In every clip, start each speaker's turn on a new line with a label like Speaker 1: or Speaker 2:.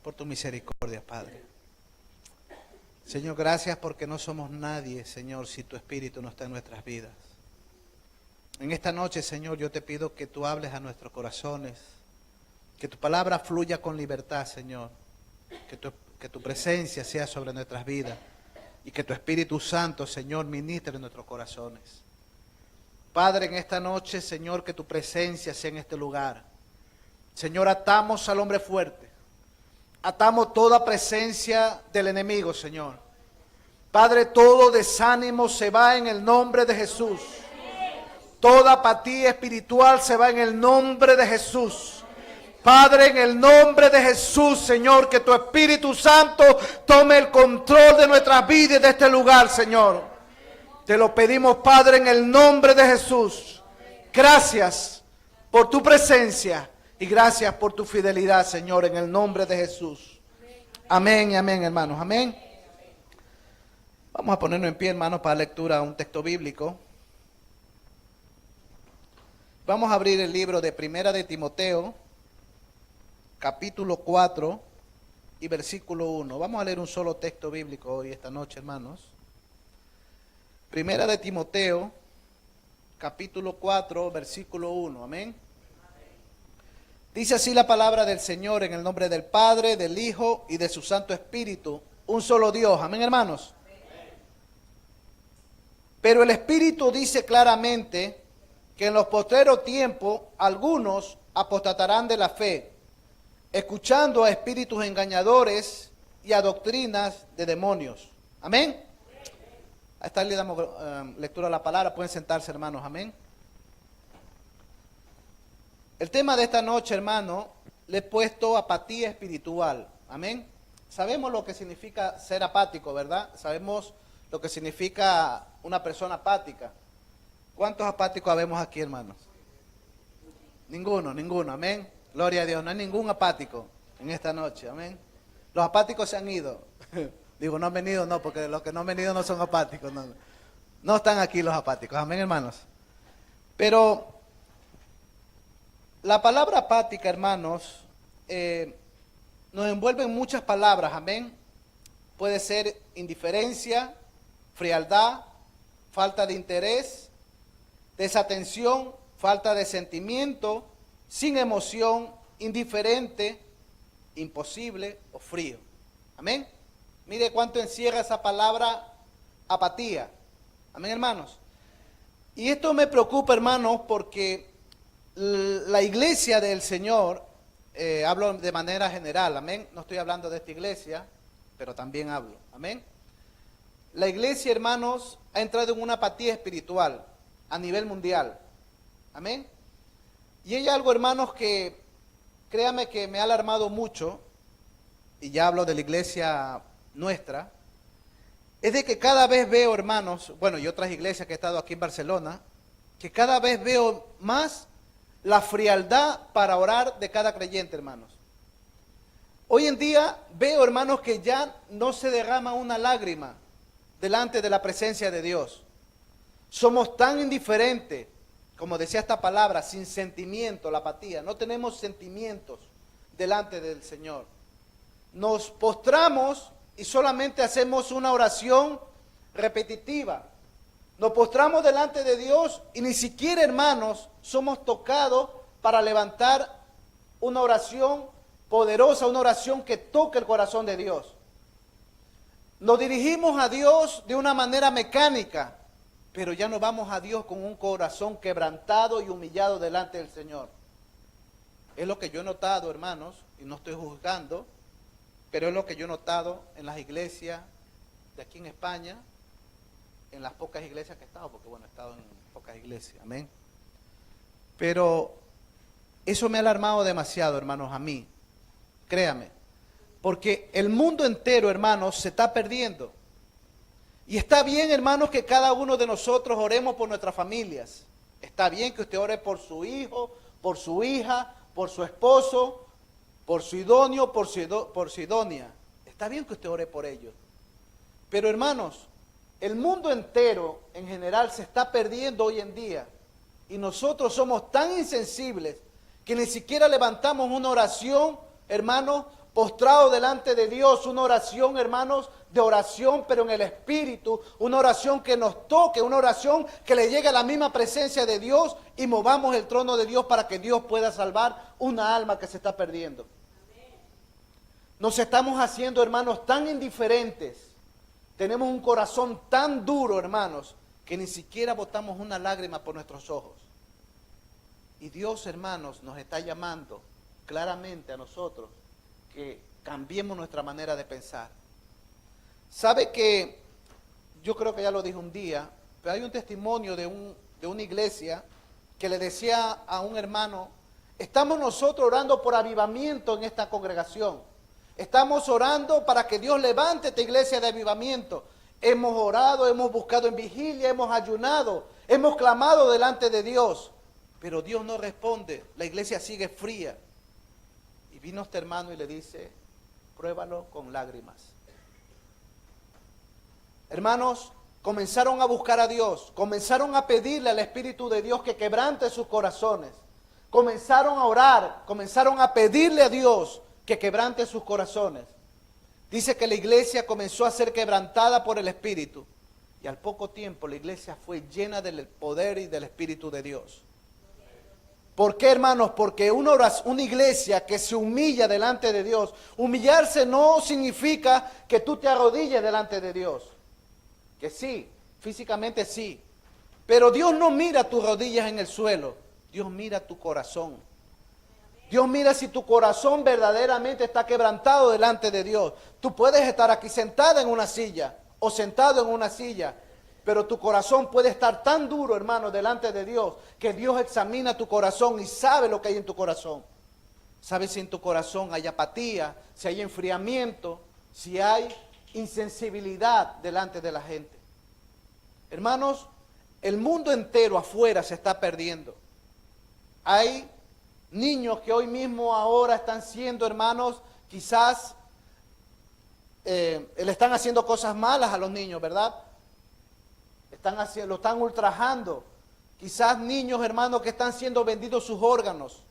Speaker 1: por tu misericordia, Padre. Señor, gracias porque no somos nadie, Señor, si tu Espíritu no está en nuestras vidas. En esta noche, Señor, yo te pido que tú hables a nuestros corazones, que tu palabra fluya con libertad, Señor, que tu presencia sea sobre nuestras vidas y que tu Espíritu Santo, Señor, ministre en nuestros corazones. Padre, en esta noche, Señor, que tu presencia sea en este lugar. Señor, atamos al hombre fuerte. Atamos toda presencia del enemigo, Señor. Padre, todo desánimo se va en el nombre de Jesús. Toda apatía espiritual se va en el nombre de Jesús. Padre, en el nombre de Jesús, Señor, que tu Espíritu Santo tome el control de nuestras vidas y de este lugar, Señor. Te lo pedimos, Padre, en el nombre de Jesús. Gracias por tu presencia y gracias por tu fidelidad, Señor, en el nombre de Jesús. Amén y amén, hermanos. Amén. Vamos a ponernos en pie, hermanos, para lectura un texto bíblico. Vamos a abrir el libro de Primera de Timoteo, capítulo 4 y versículo 1. Vamos a leer un solo texto bíblico hoy, esta noche, hermanos. Primera de Timoteo, capítulo 4, versículo 1. Amén. Dice así la palabra del Señor en el nombre del Padre, del Hijo y de su Santo Espíritu, un solo Dios. Amén, hermanos. Pero el Espíritu dice claramente que en los postreros tiempos algunos apostatarán de la fe, escuchando a espíritus engañadores y a doctrinas de demonios. Amén. A esta le damos lectura a la palabra. Pueden sentarse, hermanos. Amén. El tema de esta noche, hermano, le he puesto apatía espiritual. Amén. Sabemos lo que significa ser apático, ¿verdad? Sabemos lo que significa una persona apática. ¿Cuántos apáticos habemos aquí, hermanos? Ninguno, ninguno. Amén. Gloria a Dios. No hay ningún apático en esta noche. Amén. Los apáticos se han ido. Digo, no han venido, no, porque los que no han venido no son apáticos. No, no están aquí los apáticos. Amén, hermanos. Pero la palabra apática, hermanos, nos envuelve en muchas palabras. Amén. Puede ser indiferencia, frialdad, falta de interés, desatención, falta de sentimiento, sin emoción, indiferente, imposible o frío. Amén. Mire cuánto encierra esa palabra apatía. Amén, hermanos. Y esto me preocupa, hermanos, porque la iglesia del Señor, hablo de manera general, amén. No estoy hablando de esta iglesia, pero también hablo. Amén. La iglesia, hermanos, ha entrado en una apatía espiritual a nivel mundial. Amén. Y hay algo, hermanos, que créame que me ha alarmado mucho, y ya hablo de la iglesia nuestra, es de que cada vez veo, hermanos, bueno, y otras iglesias que he estado aquí en Barcelona, que cada vez veo más la frialdad para orar de cada creyente, hermanos. Hoy en día veo, hermanos, que ya no se derrama una lágrima delante de la presencia de Dios. Somos tan indiferentes, como decía esta palabra, sin sentimiento, la apatía. No tenemos sentimientos delante del Señor. Nos postramos y solamente hacemos una oración repetitiva. Nos postramos delante de Dios y ni siquiera, hermanos, somos tocados para levantar una oración poderosa, una oración que toque el corazón de Dios. Nos dirigimos a Dios de una manera mecánica, pero ya no vamos a Dios con un corazón quebrantado y humillado delante del Señor. Es lo que yo he notado, hermanos, y no estoy juzgando, pero es lo que yo he notado en las iglesias de aquí en España, en las pocas iglesias que he estado, porque bueno, he estado en pocas iglesias, amén. Pero eso me ha alarmado demasiado, hermanos, a mí, créame, porque el mundo entero, hermanos, se está perdiendo. Y está bien, hermanos, que cada uno de nosotros oremos por nuestras familias. Está bien que usted ore por su hijo, por su hija, por su esposo, por su idóneo, por su idónea. Está bien que usted ore por ellos. Pero, hermanos, el mundo entero en general se está perdiendo hoy en día. Y nosotros somos tan insensibles que ni siquiera levantamos una oración, hermanos, postrado delante de Dios, una oración, hermanos, de oración, pero en el Espíritu, una oración que nos toque, una oración que le llegue a la misma presencia de Dios y movamos el trono de Dios para que Dios pueda salvar una alma que se está perdiendo. Nos estamos haciendo, hermanos, tan indiferentes, tenemos un corazón tan duro, hermanos, que ni siquiera botamos una lágrima por nuestros ojos. Y Dios, hermanos, nos está llamando claramente a nosotros que cambiemos nuestra manera de pensar. Sabe que, yo creo que ya lo dije un día, pero hay un testimonio de una iglesia que le decía a un hermano, estamos nosotros orando por avivamiento en esta congregación. Estamos orando para que Dios levante esta iglesia de avivamiento. Hemos orado, hemos buscado en vigilia, hemos ayunado, hemos clamado delante de Dios. Pero Dios no responde, la iglesia sigue fría. Y vino este hermano y le dice, pruébalo con lágrimas. Hermanos, comenzaron a buscar a Dios, comenzaron a pedirle al Espíritu de Dios que quebrante sus corazones. Comenzaron a orar, comenzaron a pedirle a Dios que quebrante sus corazones. Dice que la iglesia comenzó a ser quebrantada por el Espíritu. Y al poco tiempo la iglesia fue llena del poder y del Espíritu de Dios. ¿Por qué, hermanos? Porque una iglesia que se humilla delante de Dios. Humillarse no significa que tú te arrodilles delante de Dios. Que sí, físicamente sí. Pero Dios no mira tus rodillas en el suelo. Dios mira tu corazón. Dios mira si tu corazón verdaderamente está quebrantado delante de Dios. Tú puedes estar aquí sentada en una silla o sentado en una silla, pero tu corazón puede estar tan duro, hermano, delante de Dios, que Dios examina tu corazón y sabe lo que hay en tu corazón. Sabe si en tu corazón hay apatía, si hay enfriamiento, si hay insensibilidad delante de la gente. Hermanos, el mundo entero afuera se está perdiendo. Hay niños que hoy mismo ahora están siendo, hermanos, quizás le están haciendo cosas malas a los niños, ¿verdad? Lo están ultrajando. Quizás niños, hermanos, que están siendo vendidos sus órganos,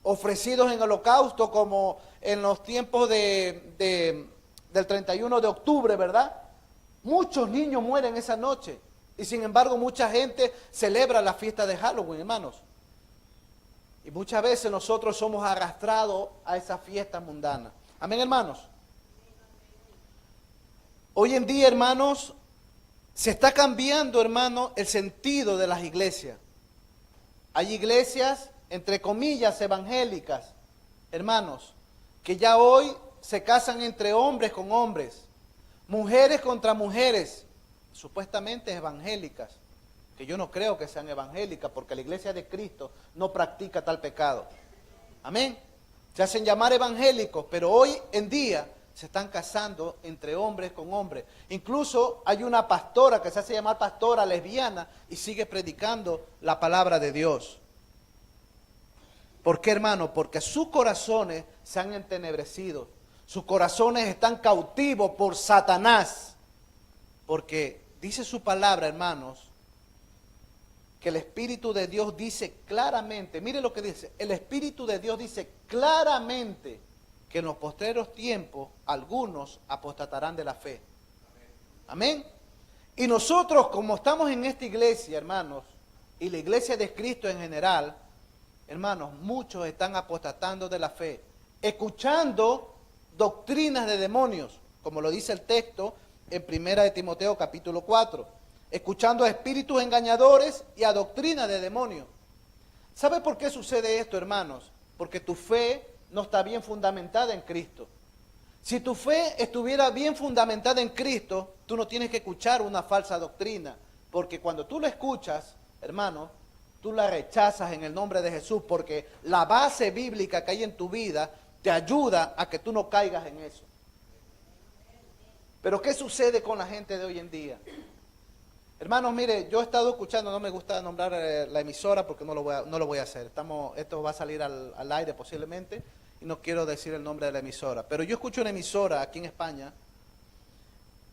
Speaker 1: ofrecidos en holocausto, como en los tiempos del 31 de octubre, ¿verdad? Muchos niños mueren esa noche. Y sin embargo, mucha gente celebra la fiesta de Halloween, hermanos. Y muchas veces nosotros somos arrastrados a esa fiesta mundana. Amén, hermanos. Hoy en día, hermanos, se está cambiando, hermanos, el sentido de las iglesias. Hay iglesias, entre comillas, evangélicas, hermanos, que ya hoy se casan entre hombres con hombres, mujeres contra mujeres, supuestamente evangélicas, que yo no creo que sean evangélicas, porque la iglesia de Cristo no practica tal pecado. Amén. Se hacen llamar evangélicos, pero hoy en día se están casando entre hombres con hombres. Incluso hay una pastora que se hace llamar pastora lesbiana y sigue predicando la palabra de Dios. ¿Por qué, hermano? Porque sus corazones se han entenebrecido. Sus corazones están cautivos por Satanás. Porque dice su palabra, hermanos, que el Espíritu de Dios dice claramente, mire lo que dice, el Espíritu de Dios dice claramente que en los postreros tiempos algunos apostatarán de la fe. Amén. Y nosotros, como estamos en esta iglesia, hermanos, y la iglesia de Cristo en general, hermanos, muchos están apostatando de la fe, escuchando doctrinas de demonios, como lo dice el texto en 1 de Timoteo capítulo 4, escuchando a espíritus engañadores y a doctrina de demonios. ¿Sabe por qué sucede esto, hermanos? Porque tu fe no está bien fundamentada en Cristo. Si tu fe estuviera bien fundamentada en Cristo, tú no tienes que escuchar una falsa doctrina, porque cuando tú la escuchas, hermano, tú la rechazas en el nombre de Jesús, porque la base bíblica que hay en tu vida te ayuda a que tú no caigas en eso. Pero ¿qué sucede con la gente de hoy en día? Hermanos, mire, yo he estado escuchando, no me gusta nombrar la emisora porque no lo voy a hacer. Esto va a salir al aire posiblemente y no quiero decir el nombre de la emisora. Pero yo escucho una emisora aquí en España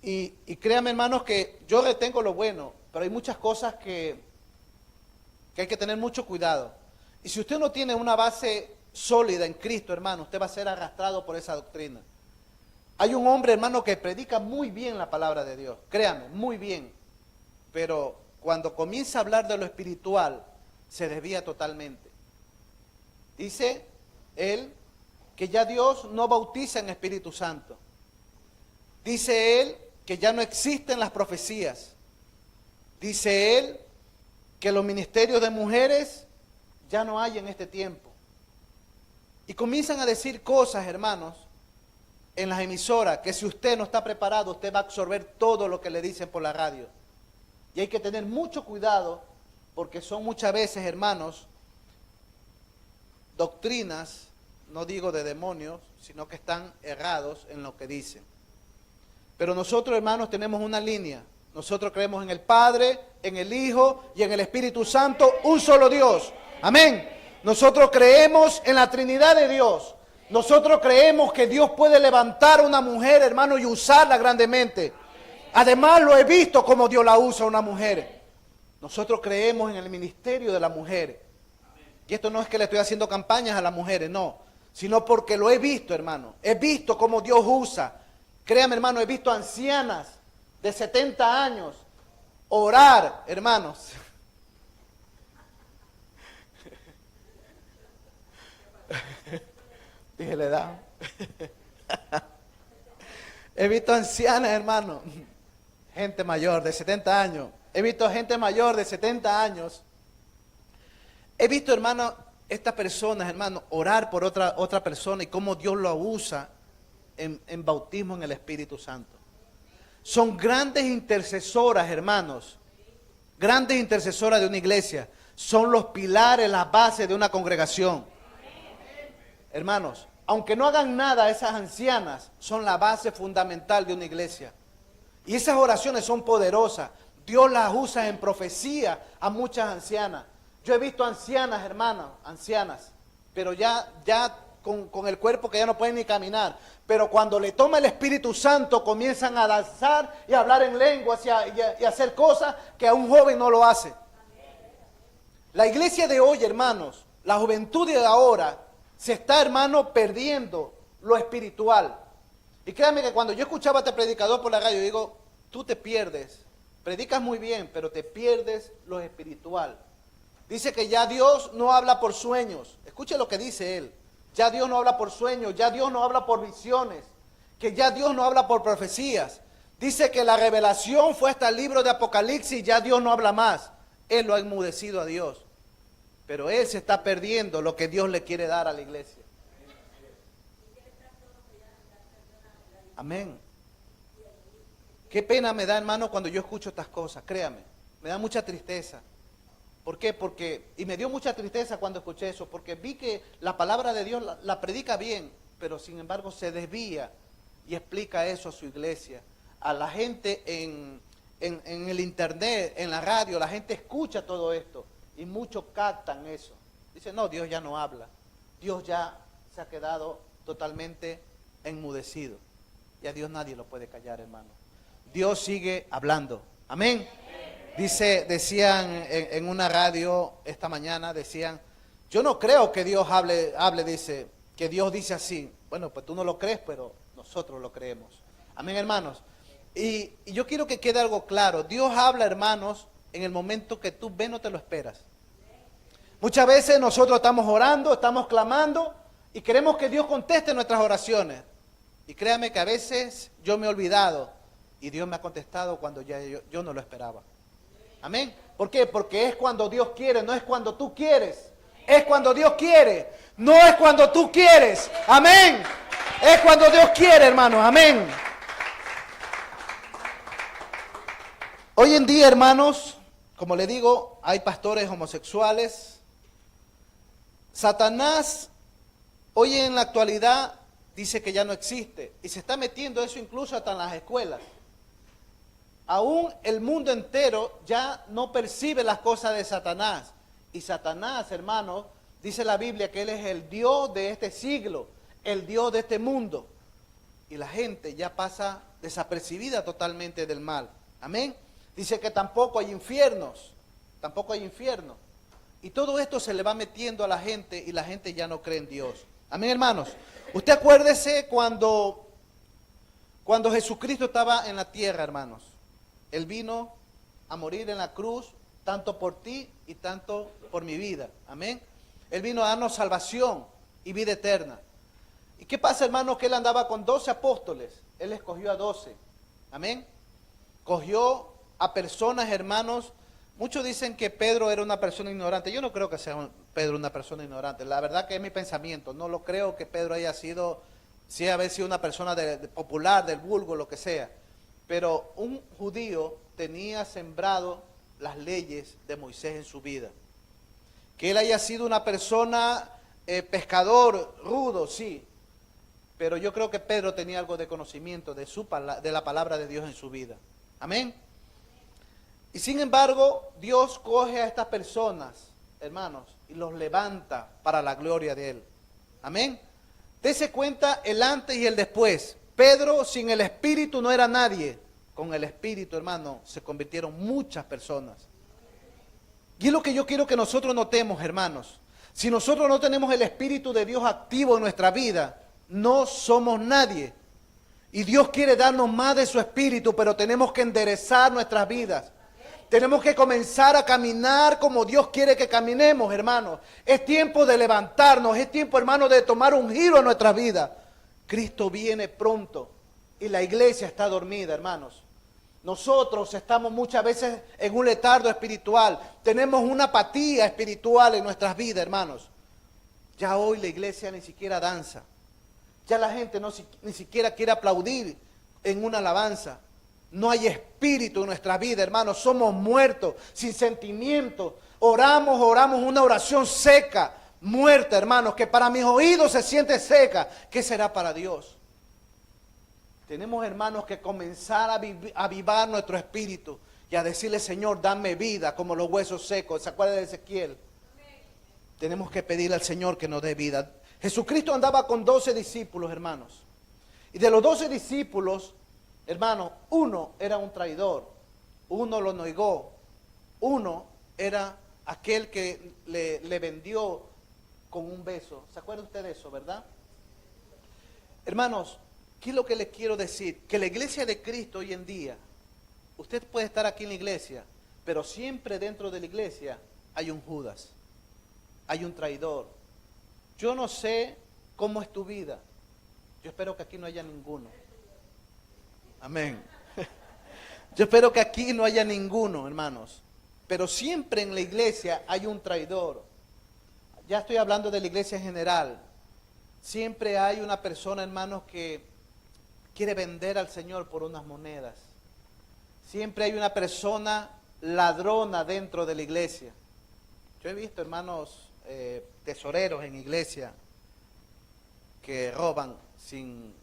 Speaker 1: y créanme, hermanos, que yo retengo lo bueno, pero hay muchas cosas que hay que tener mucho cuidado. Y si usted no tiene una base sólida en Cristo, hermano, usted va a ser arrastrado por esa doctrina. Hay un hombre, hermano, que predica muy bien la palabra de Dios, créame, muy bien, pero cuando comienza a hablar de lo espiritual, se desvía totalmente. Dice él que ya Dios no bautiza en Espíritu Santo. Dice él que ya no existen las profecías. Dice él que los ministerios de mujeres ya no hay en este tiempo. Y comienzan a decir cosas, hermanos, en las emisoras, que si usted no está preparado, usted va a absorber todo lo que le dicen por la radio. Y hay que tener mucho cuidado, porque son muchas veces, hermanos, doctrinas, no digo de demonios, sino que están errados en lo que dicen. Pero nosotros, hermanos, tenemos una línea. Nosotros creemos en el Padre, en el Hijo y en el Espíritu Santo, un solo Dios. Amén. Nosotros creemos en la Trinidad de Dios. Nosotros creemos que Dios puede levantar a una mujer, hermano, y usarla grandemente. Además, lo he visto como Dios la usa a una mujer. Nosotros creemos en el ministerio de la mujer. Y esto no es que le estoy haciendo campañas a las mujeres, no. Sino porque lo he visto, hermano. He visto cómo Dios usa. Créame, hermano, he visto ancianas de 70 años orar, hermanos. Dije la edad. He visto ancianas, hermano. Gente mayor de 70 años. He visto gente mayor de 70 años. He visto, hermano, estas personas, hermano, orar por otra persona y cómo Dios lo usa en bautismo en el Espíritu Santo. Son grandes intercesoras, hermanos. Grandes intercesoras de una iglesia. Son los pilares, las bases de una congregación. Hermanos, aunque no hagan nada, esas ancianas son la base fundamental de una iglesia. Y esas oraciones son poderosas. Dios las usa en profecía a muchas ancianas. Yo he visto ancianas, hermanas, ancianas, pero ya con el cuerpo que ya no pueden ni caminar. Pero cuando le toma el Espíritu Santo, comienzan a danzar y a hablar en lenguas y a hacer cosas que a un joven no lo hace. La iglesia de hoy, hermanos, la juventud de ahora, se está, hermano, perdiendo lo espiritual. Y créanme que cuando yo escuchaba a este predicador por la radio, digo, tú te pierdes. Predicas muy bien, pero te pierdes lo espiritual. Dice que ya Dios no habla por sueños. Escuche lo que dice él. Ya Dios no habla por sueños, ya Dios no habla por visiones, que ya Dios no habla por profecías. Dice que la revelación fue hasta el libro de Apocalipsis y ya Dios no habla más. Él lo ha enmudecido a Dios. Pero él se está perdiendo lo que Dios le quiere dar a la iglesia. Amén. Qué pena me da, hermano, cuando yo escucho estas cosas, créame. Me da mucha tristeza. ¿Por qué? Y me dio mucha tristeza cuando escuché eso, porque vi que la palabra de Dios la predica bien, pero sin embargo se desvía y explica eso a su iglesia. A la gente en el internet, en la radio, la gente escucha todo esto y muchos captan eso. Dicen, no, Dios ya no habla. Dios ya se ha quedado totalmente enmudecido. Y a Dios nadie lo puede callar, hermano. Dios sigue hablando. Amén. Decían en una radio esta mañana, decían, yo no creo que Dios hable, dice, que Dios dice así. Bueno, pues tú no lo crees, pero nosotros lo creemos. Amén, hermanos. Y yo quiero que quede algo claro. Dios habla, hermanos, en el momento que tú ves, no te lo esperas. Muchas veces nosotros estamos orando, estamos clamando y queremos que Dios conteste nuestras oraciones. Y créame que a veces yo me he olvidado y Dios me ha contestado cuando ya yo no lo esperaba. Amén. ¿Por qué? Porque es cuando Dios quiere, no es cuando tú quieres. Es cuando Dios quiere, no es cuando tú quieres. Amén. Es cuando Dios quiere, hermanos. Amén. Hoy en día, hermanos, como le digo, hay pastores homosexuales. Satanás, hoy en la actualidad, dice que ya no existe. Y se está metiendo eso incluso hasta en las escuelas. Aún el mundo entero ya no percibe las cosas de Satanás. Y Satanás, hermanos, dice la Biblia que él es el Dios de este siglo, el Dios de este mundo. Y la gente ya pasa desapercibida totalmente del mal. Amén. Dice que tampoco hay infiernos. Tampoco hay infierno. Y todo esto se le va metiendo a la gente y la gente ya no cree en Dios. Amén, hermanos. Usted acuérdese cuando Jesucristo estaba en la tierra, hermanos. Él vino a morir en la cruz, tanto por ti y tanto por mi vida. Amén. Él vino a darnos salvación y vida eterna. ¿Y qué pasa, hermanos? Que él andaba con 12 apóstoles. Él escogió a 12. Amén. Cogió a personas, hermanos. Muchos dicen que Pedro era una persona ignorante. Yo no creo que sea Pedro una persona ignorante. La verdad que es mi pensamiento. No lo creo que Pedro haya sido, sí, haber sido una persona popular, del vulgo, lo que sea. Pero un judío tenía sembrado las leyes de Moisés en su vida. Que él haya sido una persona pescador, rudo, sí. Pero yo creo que Pedro tenía algo de conocimiento de la palabra de Dios en su vida. Amén. Y sin embargo, Dios coge a estas personas, hermanos, y los levanta para la gloria de Él. Amén. Dese cuenta el antes y el después. Pedro sin el Espíritu no era nadie. Con el Espíritu, hermano, se convirtieron muchas personas. Y es lo que yo quiero que nosotros notemos, hermanos. Si nosotros no tenemos el Espíritu de Dios activo en nuestra vida, no somos nadie. Y Dios quiere darnos más de su Espíritu, pero tenemos que enderezar nuestras vidas. Tenemos que comenzar a caminar como Dios quiere que caminemos, hermanos. Es tiempo de levantarnos, es tiempo, hermanos, de tomar un giro en nuestra vida. Cristo viene pronto y la iglesia está dormida, hermanos. Nosotros estamos muchas veces en un letargo espiritual. Tenemos una apatía espiritual en nuestras vidas, hermanos. Ya hoy la iglesia ni siquiera danza. Ya la gente ni siquiera quiere aplaudir en una alabanza. No hay espíritu en nuestra vida, hermanos. Somos muertos, sin sentimiento. Oramos una oración seca, muerta, hermanos, que para mis oídos se siente seca. ¿Qué será para Dios? Tenemos, hermanos, que comenzar a avivar nuestro espíritu y a decirle, Señor, dame vida como los huesos secos. ¿Se acuerdan de Ezequiel? Tenemos que pedirle al Señor que nos dé vida. Jesucristo andaba con 12 discípulos, hermanos. Y de los 12 discípulos, hermanos, uno era un traidor. Uno lo negó. Uno era aquel que le vendió con un beso. ¿Se acuerda usted de eso, verdad? Hermanos, ¿qué es lo que les quiero decir? Que la iglesia de Cristo hoy en día, usted puede estar aquí en la iglesia, pero siempre dentro de la iglesia hay un Judas, hay un traidor. Yo no sé cómo es tu vida. Yo espero que aquí no haya ninguno. Amén. Yo espero que aquí no haya ninguno, hermanos. Pero siempre en la iglesia hay un traidor. Ya estoy hablando de la iglesia en general. Siempre hay una persona, hermanos, que quiere vender al Señor por unas monedas. Siempre hay una persona ladrona dentro de la iglesia. Yo he visto, hermanos, tesoreros en iglesia que roban sin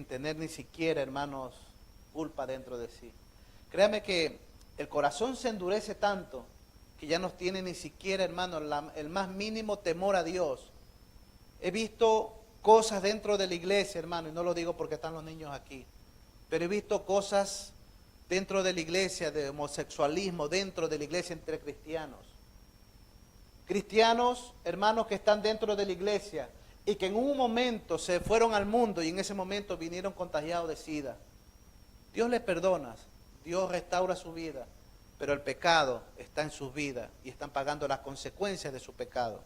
Speaker 1: tener ni siquiera, hermanos, culpa dentro de sí. Créame que el corazón se endurece tanto que ya no tiene ni siquiera, hermanos, el más mínimo temor a Dios. He visto cosas dentro de la iglesia, hermano, y no lo digo porque están los niños aquí, pero he visto cosas dentro de la iglesia de homosexualismo, dentro de la iglesia entre cristianos. Cristianos, hermanos, que están dentro de la iglesia y que en un momento se fueron al mundo y en ese momento vinieron contagiados de SIDA. Dios les perdona, Dios restaura su vida, pero el pecado está en sus vidas y están pagando las consecuencias de su pecado.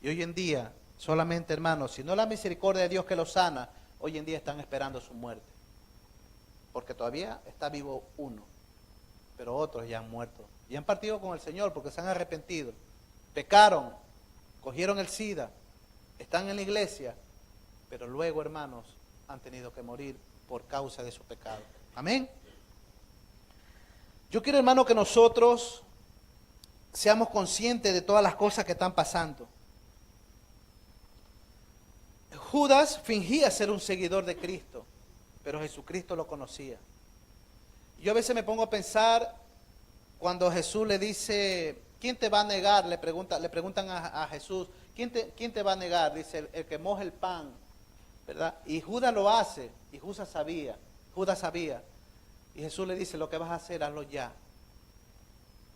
Speaker 1: Y hoy en día, solamente, hermanos, si no la misericordia de Dios que los sana, hoy en día están esperando su muerte. Porque todavía está vivo uno, pero otros ya han muerto. Y han partido con el Señor porque se han arrepentido. Pecaron, cogieron el SIDA, están en la iglesia, pero luego, hermanos, han tenido que morir por causa de su pecado. Amén. Yo quiero, hermano, que nosotros seamos conscientes de todas las cosas que están pasando. Judas fingía ser un seguidor de Cristo, pero Jesucristo lo conocía. Yo a veces me pongo a pensar cuando Jesús le dice, ¿quién te va a negar? Le preguntan a Jesús, ¿quién te va a negar? Dice, el que moja el pan, ¿verdad? Y Judas lo hace, y Judas sabía. Y Jesús le dice, lo que vas a hacer, hazlo ya.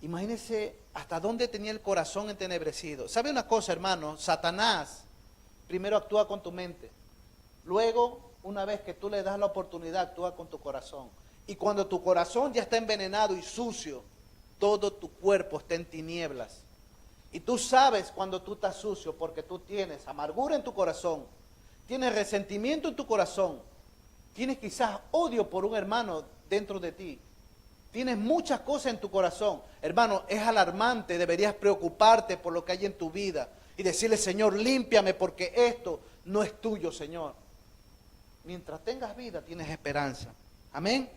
Speaker 1: Imagínense hasta dónde tenía el corazón entenebrecido. ¿Sabe una cosa, hermano? Satanás primero actúa con tu mente. Luego, una vez que tú le das la oportunidad, actúa con tu corazón. Y cuando tu corazón ya está envenenado y sucio, todo tu cuerpo está en tinieblas. Y tú sabes cuando tú estás sucio porque tú tienes amargura en tu corazón, tienes resentimiento en tu corazón, tienes quizás odio por un hermano dentro de ti. Tienes muchas cosas en tu corazón. Hermano, es alarmante, deberías preocuparte por lo que hay en tu vida y decirle, Señor, límpiame porque esto no es tuyo, Señor. Mientras tengas vida, tienes esperanza. Amén.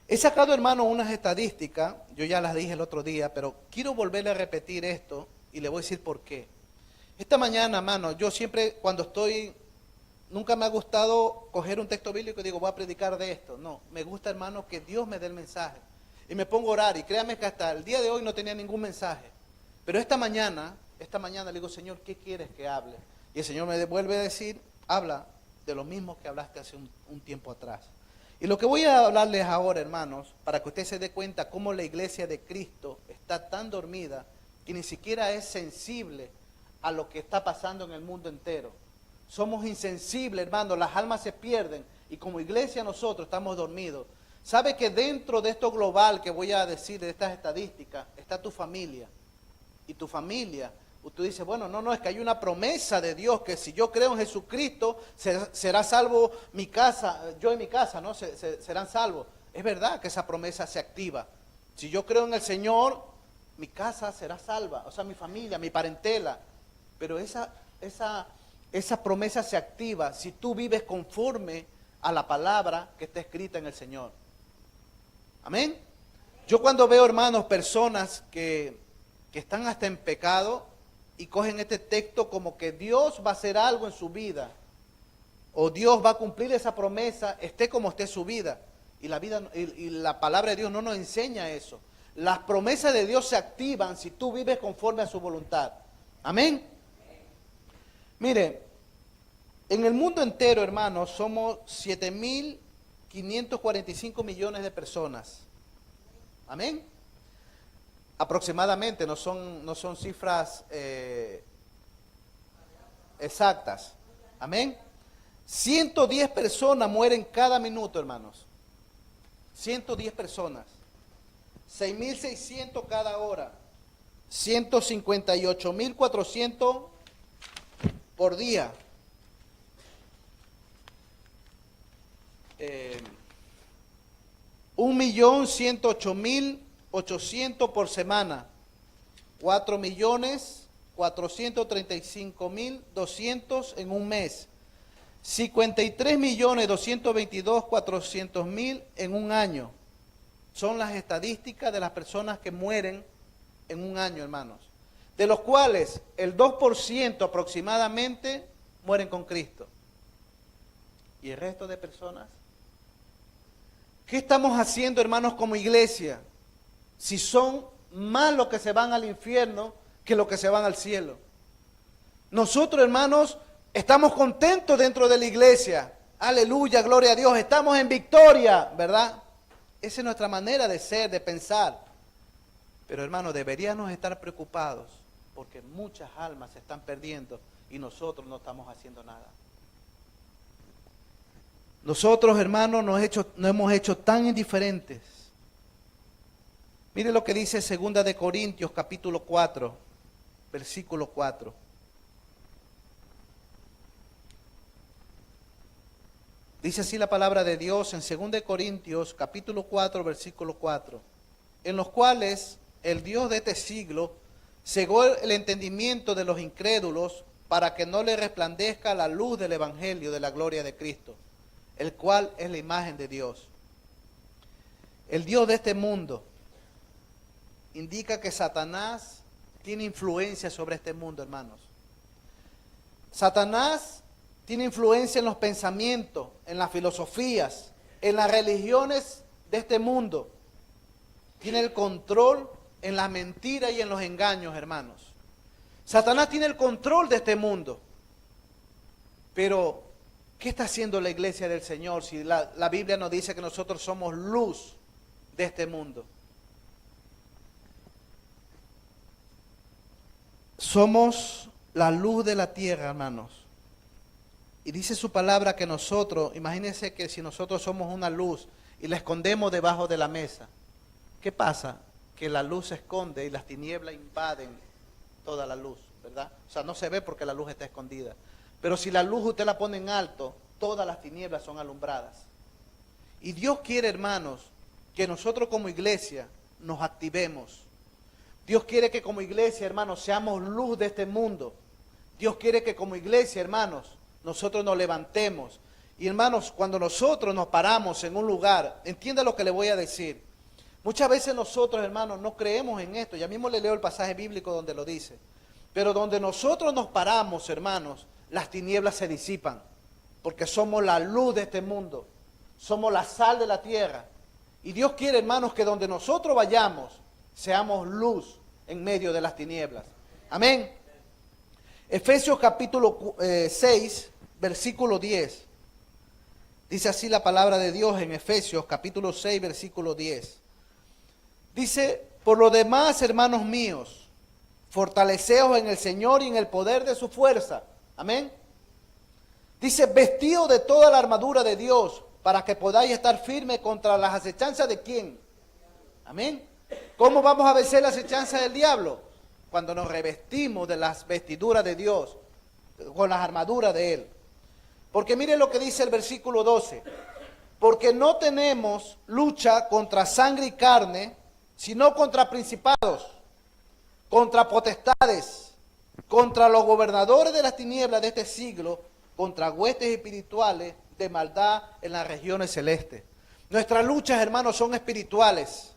Speaker 1: He sacado, hermano, unas estadísticas, yo ya las dije el otro día, pero quiero volverle a repetir esto y le voy a decir por qué. Esta mañana, hermano, yo siempre cuando nunca me ha gustado coger un texto bíblico y digo, voy a predicar de esto. No, me gusta, hermano, que Dios me dé el mensaje. Y me pongo a orar y créame que hasta el día de hoy no tenía ningún mensaje. Pero esta mañana le digo, Señor, ¿qué quieres que hable? Y el Señor me vuelve a decir, habla de lo mismo que hablaste hace un tiempo atrás. Y lo que voy a hablarles ahora, hermanos, para que usted se dé cuenta cómo la iglesia de Cristo está tan dormida que ni siquiera es sensible a lo que está pasando en el mundo entero. Somos insensibles, hermano, las almas se pierden y como iglesia nosotros estamos dormidos. ¿Sabe que dentro de esto global que voy a decir, de estas estadísticas, está tu familia? Y tu familia, usted dice, bueno, no, es que hay una promesa de Dios que si yo creo en Jesucristo, será salvo mi casa, yo y mi casa, ¿no? Serán salvos. Es verdad que esa promesa se activa. Si yo creo en el Señor, mi casa será salva, o sea, mi familia, mi parentela. Pero esa promesa se activa si tú vives conforme a la palabra que está escrita en el Señor. Amén. Yo cuando veo, hermanos, personas que están hasta en pecado y cogen este texto como que Dios va a hacer algo en su vida o Dios va a cumplir esa promesa, esté como esté su vida. Y la palabra de Dios no nos enseña eso. Las promesas de Dios se activan si tú vives conforme a su voluntad. Amén. Mire, en el mundo entero, hermanos, somos 7.545 millones de personas. Amén. Aproximadamente, no son cifras exactas. Amén. 110 personas mueren cada minuto, hermanos. 110 personas. 6.600 cada hora. 158.400 por día. 1.108.800 por semana, 4.435.200 en un mes, 53.222.400.000 en un año. Son las estadísticas de las personas que mueren en un año, hermanos, de los cuales el 2% aproximadamente mueren con Cristo. ¿Y el resto de personas? ¿Qué estamos haciendo, hermanos, como iglesia? Si son más los que se van al infierno que los que se van al cielo. Nosotros, hermanos, estamos contentos dentro de la iglesia. Aleluya, gloria a Dios. Estamos en victoria, ¿verdad? Esa es nuestra manera de ser, de pensar. Pero, hermanos, deberíamos estar preocupados porque muchas almas se están perdiendo y nosotros no estamos haciendo nada. Nosotros, hermanos, nos hemos hecho tan indiferentes. Mire lo que dice 2 de Corintios, capítulo 4, versículo 4. Dice así la palabra de Dios en 2 de Corintios, capítulo 4, versículo 4. En los cuales el Dios de este siglo cegó el entendimiento de los incrédulos para que no le resplandezca la luz del evangelio de la gloria de Cristo, el cual es la imagen de Dios. El Dios de este mundo indica que Satanás tiene influencia sobre este mundo, hermanos. Satanás tiene influencia en los pensamientos, en las filosofías, en las religiones de este mundo. Tiene el control en las mentiras y en los engaños, hermanos. Satanás tiene el control de este mundo. Pero ¿qué está haciendo la iglesia del Señor si la Biblia nos dice que nosotros somos luz de este mundo? somos la luz de la tierra, hermanos. Y dice su palabra que nosotros, imagínense que si nosotros somos una luz y la escondemos debajo de la mesa, ¿qué pasa? Que la luz se esconde y las tinieblas invaden toda la luz, ¿verdad? O sea, no se ve porque la luz está escondida. Pero si la luz usted la pone en alto, todas las tinieblas son alumbradas. Y Dios quiere, hermanos, que nosotros como iglesia nos activemos. Dios quiere que como iglesia, hermanos, seamos luz de este mundo. Dios quiere que como iglesia, hermanos, nosotros nos levantemos. Y hermanos, cuando nosotros nos paramos en un lugar, entienda lo que le voy a decir. Muchas veces nosotros, hermanos, no creemos en esto. Ya mismo le leo el pasaje bíblico donde lo dice. Pero donde nosotros nos paramos, hermanos, las tinieblas se disipan. Porque somos la luz de este mundo. Somos la sal de la tierra. Y Dios quiere, hermanos, que donde nosotros vayamos, seamos luz en medio de las tinieblas. Amén. Efesios capítulo 6, versículo 10. Dice así la palabra de Dios en Efesios capítulo 6, versículo 10. Dice, por lo demás, hermanos míos, fortaleceos en el Señor y en el poder de su fuerza. Amén. Dice, vestidos de toda la armadura de Dios, para que podáis estar firmes contra las acechanzas de ¿quién? Amén. ¿Cómo vamos a vencer las acechanzas del diablo? Cuando nos revestimos de las vestiduras de Dios, con las armaduras de Él. Porque mire lo que dice el versículo 12. Porque no tenemos lucha contra sangre y carne, sino contra principados, contra potestades, contra los gobernadores de las tinieblas de este siglo, contra huestes espirituales de maldad en las regiones celestes. Nuestras luchas, hermanos, son espirituales.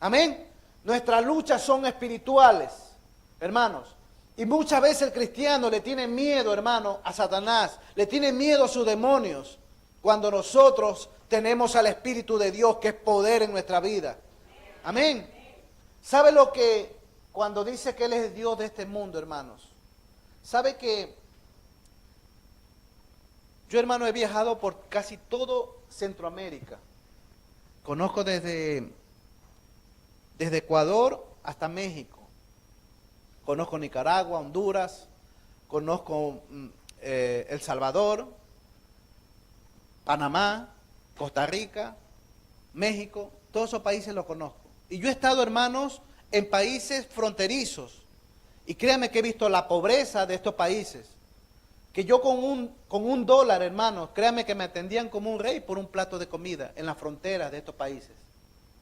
Speaker 1: Amén. Nuestras luchas son espirituales, hermanos. Y muchas veces el cristiano le tiene miedo, hermano, a Satanás. Le tiene miedo a sus demonios. Cuando nosotros tenemos al Espíritu de Dios, que es poder en nuestra vida. Amén. ¿Sabe lo que cuando dice que Él es Dios de este mundo, hermanos? ¿Sabe que yo, hermano, he viajado por casi todo Centroamérica? Conozco desde Ecuador hasta México. Conozco Nicaragua, Honduras, conozco El Salvador, Panamá, Costa Rica, México, todos esos países los conozco. Y yo he estado, hermanos, en países fronterizos. Y créanme que he visto la pobreza de estos países. Que yo con un dólar, hermanos, créanme que me atendían como un rey por un plato de comida en las fronteras de estos países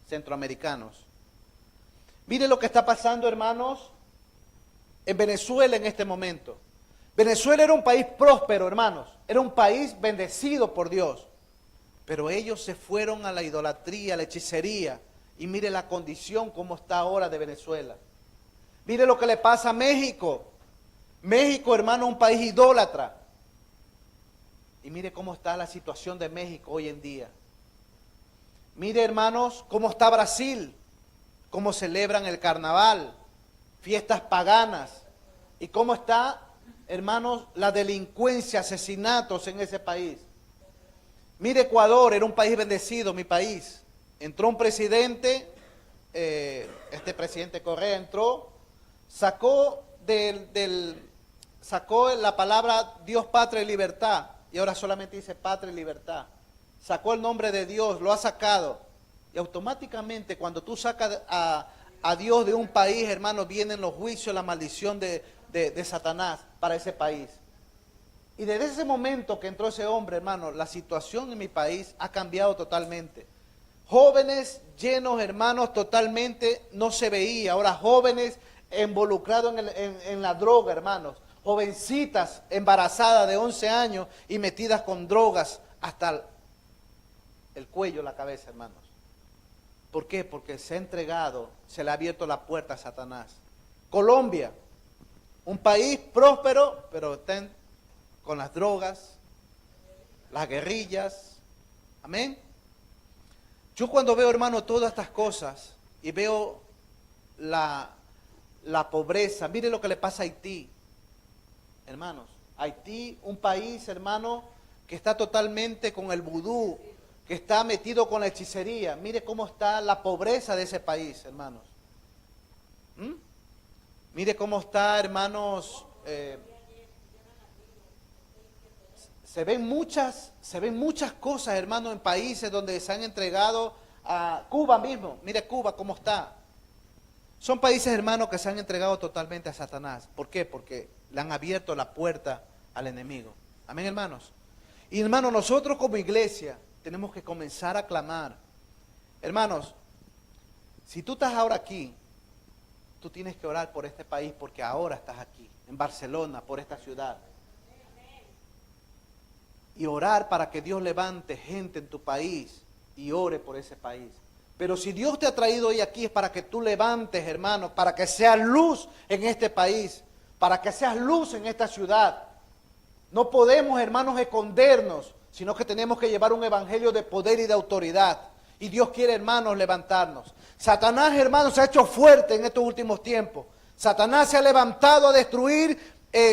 Speaker 1: centroamericanos. Mire lo que está pasando, hermanos, en Venezuela en este momento. Venezuela era un país próspero, hermanos. Era un país bendecido por Dios. Pero ellos se fueron a la idolatría, a la hechicería. Y mire la condición como está ahora de Venezuela. Mire lo que le pasa a México. México, hermano, un país idólatra. Y mire cómo está la situación de México hoy en día. Mire, hermanos, cómo está Brasil. Cómo celebran el carnaval, fiestas paganas. Y cómo está, hermanos, la delincuencia, asesinatos en ese país. Mire Ecuador, era un país bendecido, mi país. Entró un presidente, este presidente Correa entró, sacó la palabra Dios, patria y libertad, y ahora solamente dice patria y libertad. Sacó el nombre de Dios, lo ha sacado, y automáticamente cuando tú sacas a Dios de un país, hermano, vienen los juicios, la maldición de Satanás para ese país. Y desde ese momento que entró ese hombre, hermano, la situación en mi país ha cambiado totalmente. Jóvenes llenos, hermanos, totalmente no se veía. Ahora jóvenes involucrados en la droga, hermanos. Jovencitas embarazadas de 11 años y metidas con drogas hasta el cuello, la cabeza, hermanos. ¿Por qué? Porque se ha entregado, se le ha abierto la puerta a Satanás. Colombia, un país próspero, pero está con las drogas, las guerrillas. Amén. Yo cuando veo, hermano, todas estas cosas y veo la pobreza, mire lo que le pasa a Haití, hermanos. Haití, un país, hermano, que está totalmente con el vudú, que está metido con la hechicería. Mire cómo está la pobreza de ese país, hermanos. Mire cómo está, hermanos. Se ven muchas cosas, hermanos, en países donde se han entregado a Cuba mismo. Mire Cuba cómo está. Son países, hermanos, que se han entregado totalmente a Satanás. ¿Por qué? Porque le han abierto la puerta al enemigo. Amén, hermanos. Y hermanos, nosotros como iglesia tenemos que comenzar a clamar. Hermanos, si tú estás ahora aquí, tú tienes que orar por este país porque ahora estás aquí, en Barcelona, por esta ciudad. Y orar para que Dios levante gente en tu país y ore por ese país. Pero si Dios te ha traído hoy aquí es para que tú levantes, hermanos, para que seas luz en este país, para que seas luz en esta ciudad. No podemos, hermanos, escondernos, sino que tenemos que llevar un evangelio de poder y de autoridad. Y Dios quiere, hermanos, levantarnos. Satanás, hermanos, se ha hecho fuerte en estos últimos tiempos. Satanás se ha levantado a destruir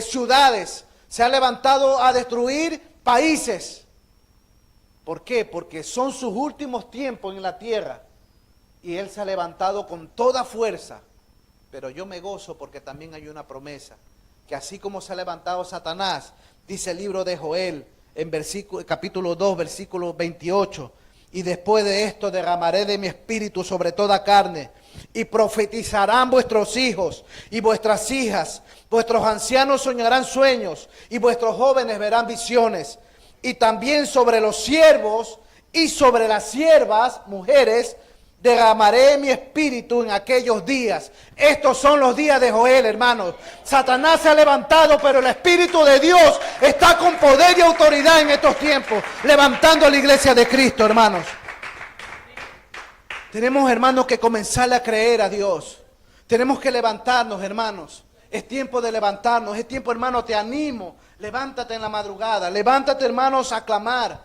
Speaker 1: ciudades, se ha levantado a destruir países. ¿Por qué? Porque son sus últimos tiempos en la tierra. Y Él se ha levantado con toda fuerza. Pero yo me gozo porque también hay una promesa. Que así como se ha levantado Satanás, dice el libro de Joel, en capítulo 2, versículo 28. Y después de esto derramaré de mi espíritu sobre toda carne. Y profetizarán vuestros hijos y vuestras hijas. Vuestros ancianos soñarán sueños y vuestros jóvenes verán visiones. Y también sobre los siervos y sobre las siervas, mujeres, derramaré mi espíritu en aquellos días. Estos son los días de Joel, hermanos. Satanás se ha levantado, pero el Espíritu de Dios está con poder y autoridad en estos tiempos, levantando a la iglesia de Cristo, hermanos. Tenemos, hermanos, que comenzar a creer a Dios. Tenemos que levantarnos, hermanos. Es tiempo de levantarnos. Es tiempo, hermano, te animo. Levántate en la madrugada. Levántate, hermanos, a clamar.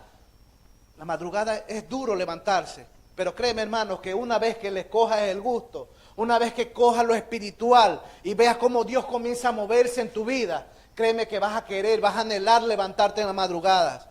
Speaker 1: La madrugada es duro levantarse. Pero créeme, hermanos, que una vez que le cojas el gusto, una vez que cojas lo espiritual y veas cómo Dios comienza a moverse en tu vida, créeme que vas a querer, vas a anhelar levantarte en las madrugadas.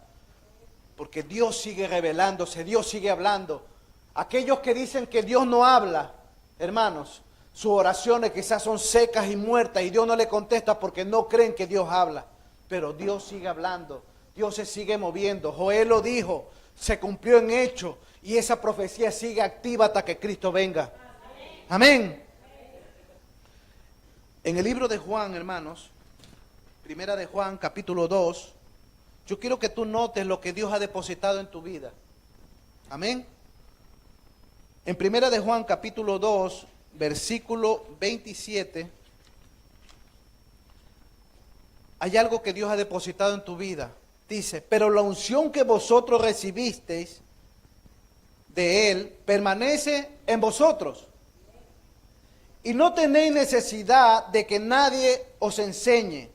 Speaker 1: Porque Dios sigue revelándose, Dios sigue hablando. Aquellos que dicen que Dios no habla, hermanos, sus oraciones quizás son secas y muertas y Dios no le contesta porque no creen que Dios habla. Pero Dios sigue hablando, Dios se sigue moviendo. Joel lo dijo, se cumplió en hecho. Y esa profecía sigue activa hasta que Cristo venga. Amén. En el libro de Juan, hermanos, primera de Juan, capítulo 2, yo quiero que tú notes lo que Dios ha depositado en tu vida. Amén. En primera de Juan, capítulo 2, versículo 27, hay algo que Dios ha depositado en tu vida. Dice, pero la unción que vosotros recibisteis de Él permanece en vosotros. Y no tenéis necesidad de que nadie os enseñe,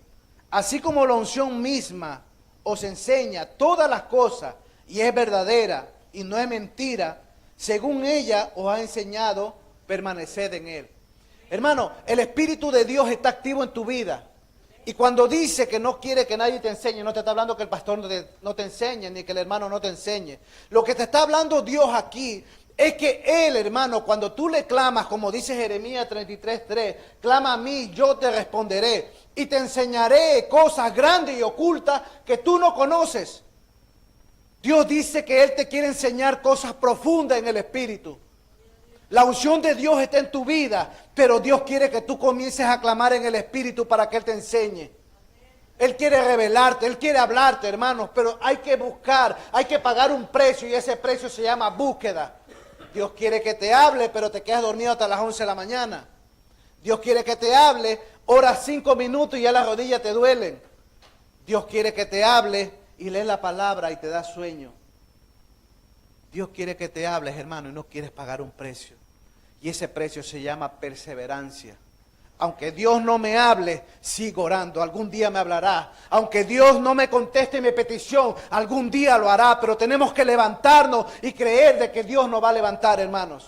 Speaker 1: así como la unción misma os enseña todas las cosas y es verdadera y no es mentira, según ella os ha enseñado, permaneced en Él. Hermano, el Espíritu de Dios está activo en tu vida. Y cuando dice que no quiere que nadie te enseñe, no te está hablando que el pastor no te enseñe, ni que el hermano no te enseñe. Lo que te está hablando Dios aquí es que Él, hermano, cuando tú le clamas, como dice Jeremías 33:3, clama a mí, yo te responderé y te enseñaré cosas grandes y ocultas que tú no conoces. Dios dice que Él te quiere enseñar cosas profundas en el Espíritu. La unción de Dios está en tu vida, pero Dios quiere que tú comiences a clamar en el Espíritu para que Él te enseñe. Él quiere revelarte, Él quiere hablarte, hermanos, pero hay que buscar, hay que pagar un precio y ese precio se llama búsqueda. Dios quiere que te hable, pero te quedas dormido hasta las 11 de la mañana. Dios quiere que te hable, oras 5 minutos y ya las rodillas te duelen. Dios quiere que te hable y lees la palabra y te da sueño. Dios quiere que te hables, hermano, y no quieres pagar un precio. Y ese precio se llama perseverancia. Aunque Dios no me hable, sigo orando. Algún día me hablará. Aunque Dios no me conteste mi petición, algún día lo hará. Pero tenemos que levantarnos y creer de que Dios nos va a levantar, hermanos.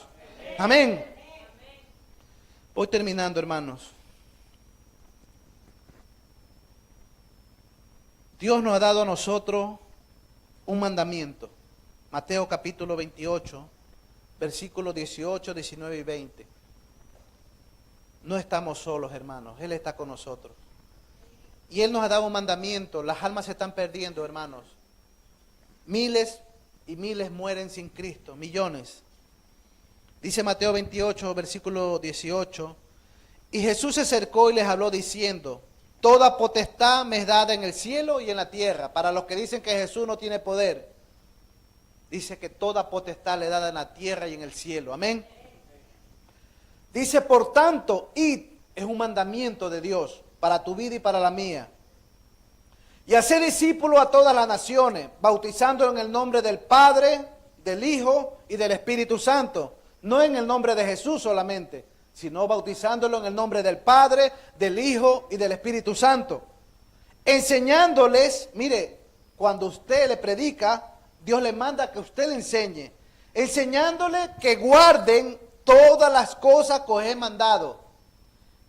Speaker 1: Amén. Voy terminando, hermanos. Dios nos ha dado a nosotros un mandamiento. Mateo capítulo 28, versículos 18, 19 y 20. no estamos solos, hermanos. Él está con nosotros. Y Él nos ha dado un mandamiento. Las almas se están perdiendo, hermanos. Miles y miles mueren sin Cristo, millones. Dice Mateo 28, versículo 18. Y Jesús se acercó y les habló diciendo: toda potestad me es dada en el cielo y en la tierra. Para los que dicen que Jesús no tiene poder, dice que toda potestad le es dada en la tierra y en el cielo. Amén. Dice, por tanto, id, es un mandamiento de Dios para tu vida y para la mía. Y hacer discípulos a todas las naciones, bautizándolos en el nombre del Padre, del Hijo y del Espíritu Santo. No en el nombre de Jesús solamente, sino bautizándolo en el nombre del Padre, del Hijo y del Espíritu Santo. Enseñándoles, mire, cuando usted le predica, Dios le manda que usted le enseñe. Enseñándoles que guarden todas las cosas que os he mandado.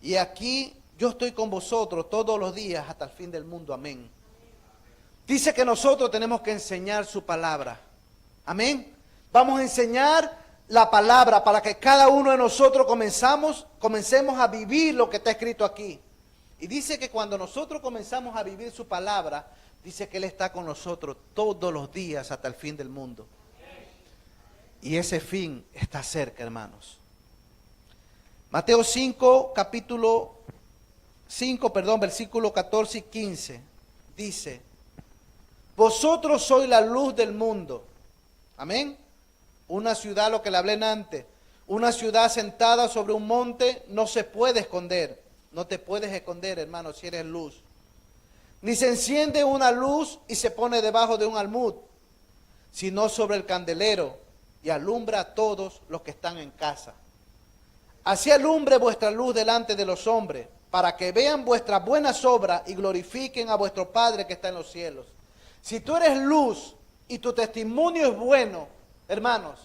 Speaker 1: Y aquí yo estoy con vosotros todos los días hasta el fin del mundo. Amén. Dice que nosotros tenemos que enseñar su palabra. Amén. Vamos a enseñar la palabra para que cada uno de nosotros comencemos a vivir lo que está escrito aquí. Y dice que cuando nosotros comenzamos a vivir su palabra, dice que Él está con nosotros todos los días hasta el fin del mundo. Y ese fin está cerca, hermanos. Mateo 5, versículo 14 y 15, dice: vosotros sois la luz del mundo. Amén. Una ciudad, lo que le hablé antes, una ciudad sentada sobre un monte no se puede esconder. No te puedes esconder, hermano, si eres luz. Ni se enciende una luz y se pone debajo de un almud, sino sobre el candelero, y alumbra a todos los que están en casa. Así alumbre vuestra luz delante de los hombres, para que vean vuestras buenas obras y glorifiquen a vuestro Padre que está en los cielos. Si tú eres luz y tu testimonio es bueno, hermanos,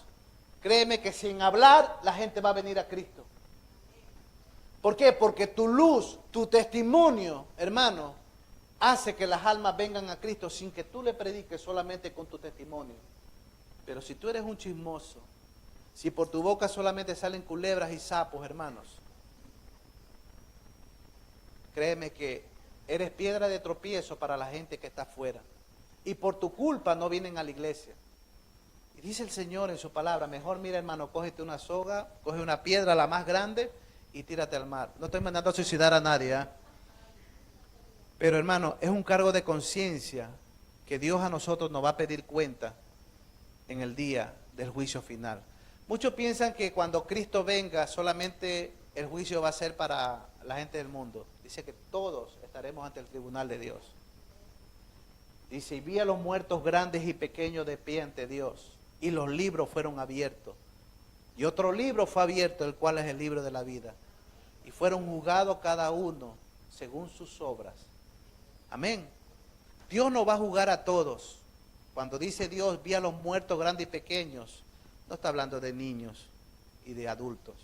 Speaker 1: créeme que sin hablar la gente va a venir a Cristo. ¿Por qué? Porque tu luz, tu testimonio, hermano, hace que las almas vengan a Cristo sin que tú le prediques, solamente con tu testimonio. Pero si tú eres un chismoso, si por tu boca solamente salen culebras y sapos, hermanos, créeme que eres piedra de tropiezo para la gente que está afuera. Y por tu culpa no vienen a la iglesia. Y dice el Señor en su palabra: mejor mira, hermano, cógete una soga, coge una piedra, la más grande, y tírate al mar. No estoy mandando a suicidar a nadie, ¿eh? Pero, hermano, es un cargo de conciencia que Dios a nosotros nos va a pedir cuenta en el día del juicio final. Muchos piensan que cuando Cristo venga solamente el juicio va a ser para la gente del mundo. Dice que todos estaremos ante el tribunal de Dios. Dice: y vi a los muertos grandes y pequeños de pie ante Dios, y los libros fueron abiertos. Y otro libro fue abierto, el cual es el libro de la vida. Y fueron juzgados cada uno según sus obras. Amén. Dios no va a juzgar a todos. Cuando dice Dios, vi a los muertos grandes y pequeños, no está hablando de niños y de adultos.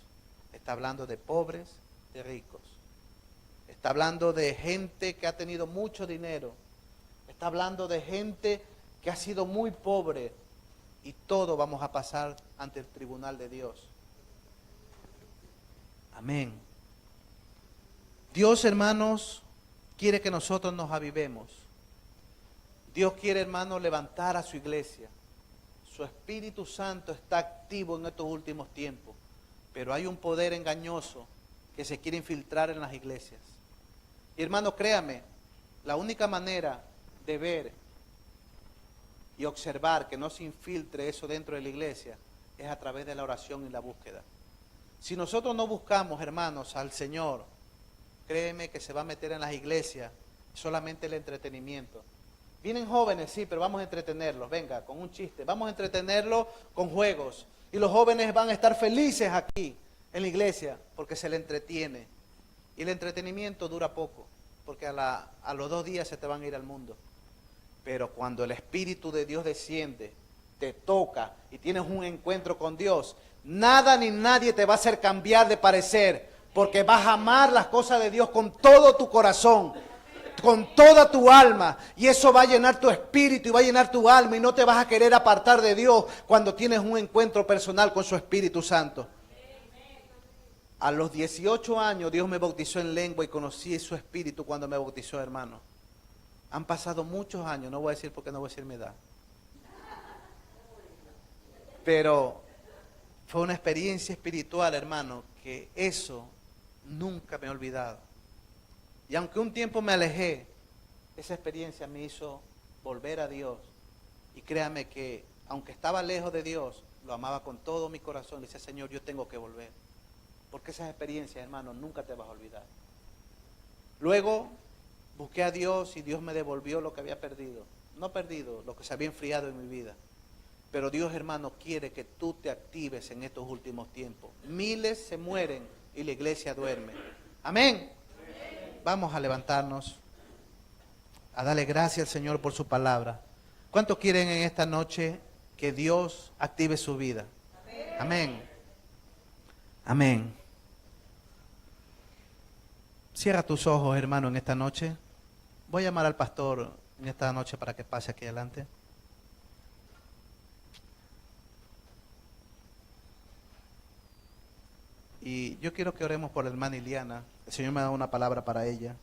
Speaker 1: Está hablando de pobres, de ricos. Está hablando de gente que ha tenido mucho dinero. Está hablando de gente que ha sido muy pobre. Y todos vamos a pasar ante el tribunal de Dios. Amén. Dios, hermanos, quiere que nosotros nos avivemos. Dios quiere, hermanos, levantar a su iglesia. Su Espíritu Santo está activo en estos últimos tiempos. Pero hay un poder engañoso que se quiere infiltrar en las iglesias. Y, hermano, créame, la única manera de ver y observar que no se infiltre eso dentro de la iglesia es a través de la oración y la búsqueda. Si nosotros no buscamos, hermanos, al Señor, créeme que se va a meter en las iglesias solamente el entretenimiento. Vienen jóvenes, sí, pero vamos a entretenerlos, venga, con un chiste, vamos a entretenerlos con juegos. Y los jóvenes van a estar felices aquí en la iglesia porque se les entretiene. Y el entretenimiento dura poco, porque a los 2 días se te van a ir al mundo. Pero cuando el Espíritu de Dios desciende, te toca y tienes un encuentro con Dios, nada ni nadie te va a hacer cambiar de parecer, porque vas a amar las cosas de Dios con todo tu corazón, con toda tu alma, y eso va a llenar tu espíritu y va a llenar tu alma, y no te vas a querer apartar de Dios cuando tienes un encuentro personal con su Espíritu Santo. A los 18 años Dios me bautizó en lengua y conocí su espíritu cuando me bautizó, hermano. Han pasado muchos años, no voy a decir porque no voy a decir mi edad. Pero fue una experiencia espiritual, hermano, que eso nunca me he olvidado. Y aunque un tiempo me alejé, esa experiencia me hizo volver a Dios. Y créame que, aunque estaba lejos de Dios, lo amaba con todo mi corazón. Le decía, Señor, yo tengo que volver. Porque esas experiencias, hermano, nunca te vas a olvidar. Luego busqué a Dios y Dios me devolvió lo que había perdido. No perdido, lo que se había enfriado en mi vida. Pero Dios, hermano, quiere que tú te actives en estos últimos tiempos. Miles se mueren y la iglesia duerme. Amén. Vamos a levantarnos, a darle gracias al Señor por su palabra. ¿Cuántos quieren en esta noche que Dios active su vida? Amén. Amén. Cierra tus ojos, hermano, en esta noche. Voy a llamar al pastor en esta noche para que pase aquí adelante. Y yo quiero que oremos por la hermana Iliana. El Señor me ha dado una palabra para ella.